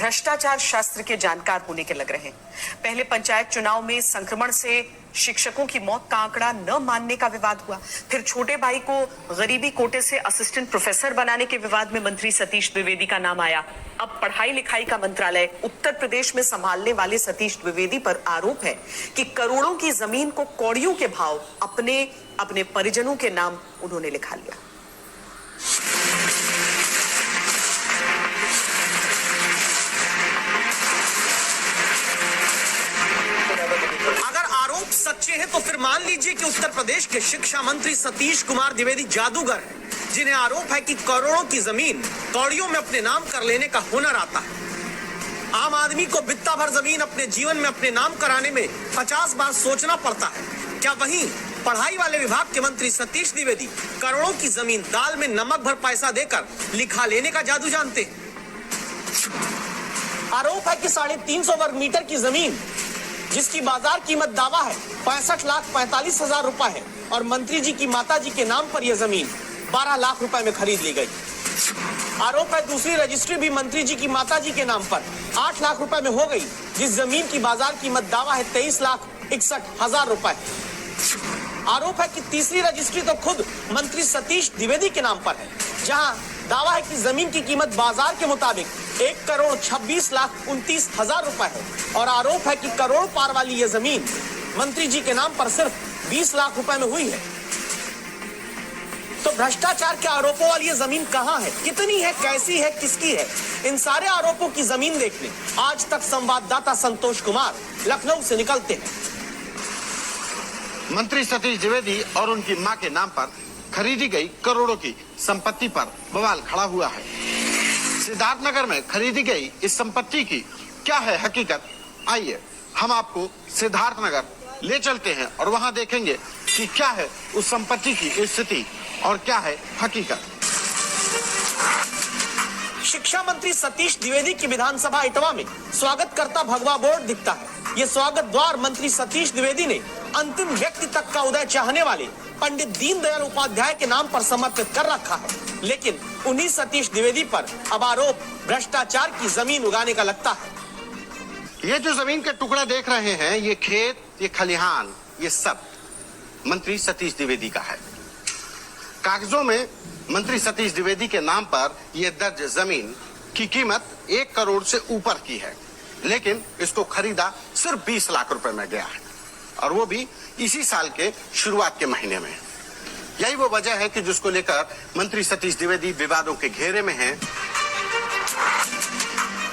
भ्रष्टाचार शास्त्र के जानकार होने के लग रहे हैं। पहले पंचायत चुनाव में संक्रमण से शिक्षकों की मौत का आंकड़ा न मानने का विवाद हुआ, फिर छोटे भाई को गरीबी कोटे से असिस्टेंट प्रोफेसर बनाने के विवाद में मंत्री सतीश द्विवेदी का नाम आया। अब पढ़ाई लिखाई का मंत्रालय उत्तर प्रदेश में संभालने वाले सतीश द्विवेदी पर आरोप है कि करोड़ों की जमीन को कौड़ियों के भाव अपने परिजनों के नाम उन्होंने लिखा लिया। सच्चे हैं तो फिर मान लीजिए कि उत्तर प्रदेश के शिक्षा मंत्री सतीश कुमार द्विवेदी जादूगर हैं, जिन्हें आरोप है कि करोड़ों की जमीन कौड़ियों में अपने नाम कर लेने का हुनर आता है। आम आदमी को बित्ता भर जमीन अपने जीवन में अपने नाम कराने में 50 बार सोचना पड़ता है। क्या वहीं पढ़ाई वाले विभाग के मंत्री सतीश द्विवेदी करोड़ों की जमीन दाल में नमक भर पैसा देकर लिखा लेने का जादू जानते हैं? आरोप है कि 350 वर्ग मीटर की जमीन जिसकी बाजार कीमत दावा है 65,45,000 रुपए है और मंत्री जी की माता जी के नाम पर यह जमीन 12 लाख रुपए में खरीद ली गई। आरोप है दूसरी रजिस्ट्री भी मंत्री जी की माता जी के नाम पर 8 लाख रुपए में हो गई, जिस जमीन की बाजार कीमत दावा है 23,61,000 रुपए। आरोप है कि तीसरी रजिस्ट्री तो खुद मंत्री सतीश द्विवेदी के नाम पर है, जहां दावा है कि जमीन की कीमत बाजार के मुताबिक 1,26,29,000 रुपए है और आरोप है कि करोड़ पार वाली यह जमीन मंत्री जी के नाम पर सिर्फ 20 लाख रुपए में हुई है। तो भ्रष्टाचार के आरोपों वाली यह जमीन कहां है, कितनी है, कैसी है, किसकी है? इन सारे आरोपों की जमीन देखने आज तक संवाददाता संतोष कुमार लखनऊ से निकलते हैं। मंत्री सतीश द्विवेदी और उनकी मां के नाम पर खरीदी गई करोड़ों की संपत्ति पर बवाल खड़ा हुआ है। सिद्धार्थनगर में खरीदी गई इस संपत्ति की क्या है हकीकत? आइए हम आपको सिद्धार्थनगर ले चलते हैं और वहां देखेंगे कि क्या है उस संपत्ति की स्थिति और क्या है हकीकत। शिक्षा मंत्री सतीश द्विवेदी की विधानसभा इटवा में स्वागतकर्ता भगवा बोर्ड दिखता है। ये स्वागत द्वार मंत्री सतीश द्विवेदी ने अंतिम व्यक्ति तक का उदय चाहने वाले पंडित दीनदयाल उपाध्याय के नाम पर समर्पित कर रखा है, लेकिन उन्हीं सतीश द्विवेदी पर अब आरोप भ्रष्टाचार की जमीन उगाने का लगता है। ये जो जमीन का टुकड़ा देख रहे हैं, ये खेत, ये खलिहान, ये सब मंत्री सतीश द्विवेदी का है। कागजों में मंत्री सतीश द्विवेदी के नाम पर यह दर्ज जमीन की कीमत 1 करोड़ से ऊपर की है, लेकिन इसको खरीदा सिर्फ 20 लाख रुपए में गया है और वो भी इसी साल के शुरुआत के महीने में। यही वो वजह है कि जिसको लेकर मंत्री सतीश द्विवेदी विवादों के घेरे में हैं।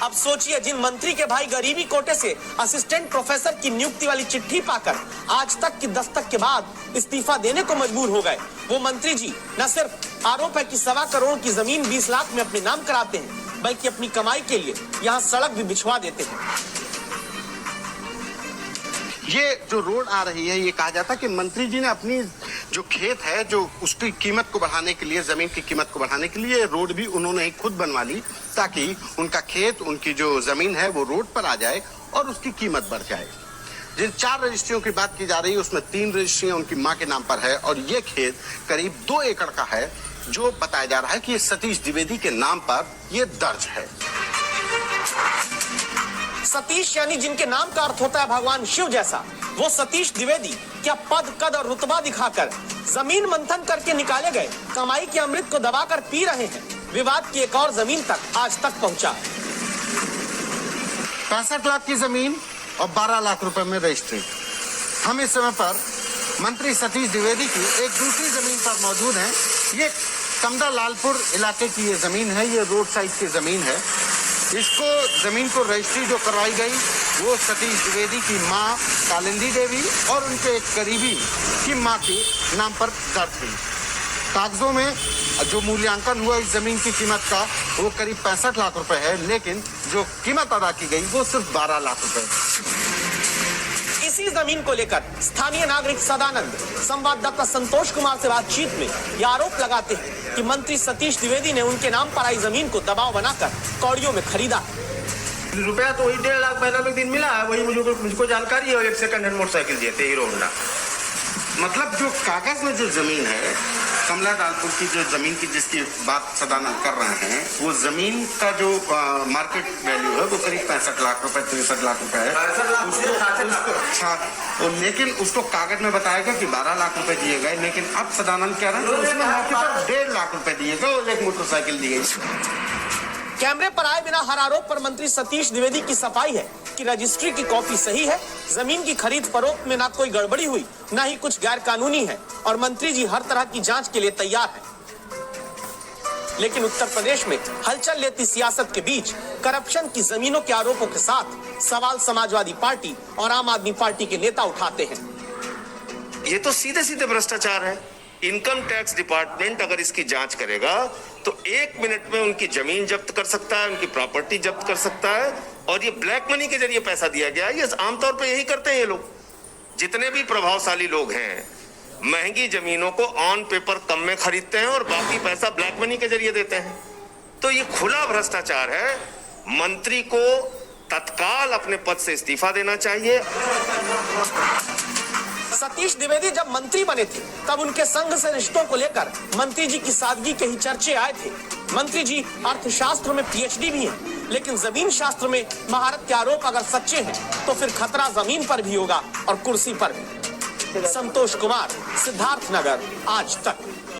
अब सोचिए, जिन मंत्री के भाई गरीबी कोटे से असिस्टेंट प्रोफेसर की नियुक्ति वाली चिट्ठी पाकर आज तक की दस्तक के बाद इस्तीफा देने को मजबूर हो गए, वो मंत्री जी न सिर्फ आरोप है कि 1.25 करोड़ की जमीन 20 लाख में अपने नाम कराते हैं, बल्कि अपनी कमाई के लिए यहाँ सड़क भी बिछवा देते हैं। ये जो रोड आ रही है, ये कहा जाता है कि मंत्री जी ने अपनी जो खेत है, जो उसकी कीमत को बढ़ाने के लिए, जमीन की कीमत को बढ़ाने के लिए रोड भी उन्होंने ही खुद बनवा ली, ताकि उनका खेत, उनकी जो जमीन है वो रोड पर आ जाए और उसकी कीमत बढ़ जाए। जिन 4 रजिस्ट्रियों की बात की जा रही है, उसमें 3 रजिस्ट्रियां उनकी मां के नाम पर है और ये खेत करीब 2 एकड़ का है, जो बताया जा रहा है कि ये सतीश द्विवेदी के नाम पर ये दर्ज है। सतीश यानी जिनके नाम का अर्थ होता है भगवान शिव जैसा, वो सतीश द्विवेदी क्या पद, कद और रुतबा दिखाकर जमीन मंथन करके निकाले गए कमाई के अमृत को दबाकर पी रहे हैं? विवाद की एक और जमीन तक आज तक पहुंचा। 65 लाख की जमीन और 12 लाख रुपए में रजिस्ट्री। हम इस समय पर मंत्री सतीश द्विवेदी की एक दूसरी जमीन पर मौजूद हैं। ये कमदा लालपुर इलाके की ये जमीन है, ये रोड साइड की जमीन है। इसको जमीन को रजिस्ट्री जो करवाई गई वो सतीश द्विवेदी की मां कालिंदी देवी और उनके एक करीबी की मां के नाम पर दर्ज हुई। कागजों में जो मूल्यांकन हुआ इस जमीन की कीमत का वो करीब 65 लाख रुपए है, लेकिन जो कीमत अदा की गई वो सिर्फ 12 लाख रुपए। इसी जमीन को लेकर स्थानीय नागरिक सदानंद संवाददाता संतोष कुमार से बातचीत में ये आरोप लगाते हैं कि मंत्री सतीश द्विवेदी ने उनके नाम पर आई जमीन को दबाव बनाकर कौड़ियों में खरीदा। रुपया तो वही 1.5 लाख पहला दिन मिला है, वही मुझको जानकारी है। 1 सेकंड हैंड मोटरसाइकिल दिए थे हीरो होंडा। मतलब जो कागज में जो जमीन है, कमला लालपुर की जो जमीन की जिसकी बात सदानंद कर रहे हैं, वो जमीन का जो मार्केट वैल्यू है वो करीब 65 लाख रुपए 63 लाख रुपए है। लेकिन उसको कागज में बताया गया कि 12 लाख रुपए दिए गए, लेकिन अब सदानंद कह रहे हैं कि उसमें मौके पर 1.5 लाख रुपए दिए गए और एक मोटरसाइकिल दी गई। कैमरे पर आए बिना हर आरोप पर मंत्री सतीश द्विवेदी की सफाई है कि रजिस्ट्री की कॉपी सही है, जमीन की खरीद फरोख्त में ना कोई गड़बड़ी हुई, ना ही कुछ गैर कानूनी है और मंत्री जी हर तरह की जांच के लिए तैयार हैं। लेकिन उत्तर प्रदेश में हलचल लेती सियासत के बीच करप्शन की जमीनों के आरोपों के साथ सवाल समाजवादी पार्टी और आम आदमी पार्टी के नेता उठाते हैं। ये तो सीधे सीधे भ्रष्टाचार है। इनकम टैक्स डिपार्टमेंट अगर इसकी जांच करेगा तो 1 मिनट में उनकी जमीन जब्त कर सकता है, उनकी प्रॉपर्टी जब्त कर सकता है। और ये ब्लैक मनी के जरिए पैसा दिया गया है। ये आमतौर पर यही करते हैं ये लोग। जितने भी प्रभावशाली लोग हैं महंगी जमीनों को ऑन पेपर कम में खरीदते हैं और बाकी पैसा ब्लैक मनी के जरिए देते हैं। तो ये खुला भ्रष्टाचार है। मंत्री को तत्काल अपने पद से इस्तीफा देना चाहिए। सतीश द्विवेदी जब मंत्री बने थे तब उनके संघ से रिश्तों को लेकर मंत्री जी की सादगी के ही चर्चे आए थे। मंत्री जी अर्थशास्त्र में पीएचडी भी हैं, लेकिन जमीन शास्त्र में महारत के आरोप अगर सच्चे हैं तो फिर खतरा जमीन पर भी होगा और कुर्सी पर भी। संतोष कुमार, सिद्धार्थनगर, आज तक।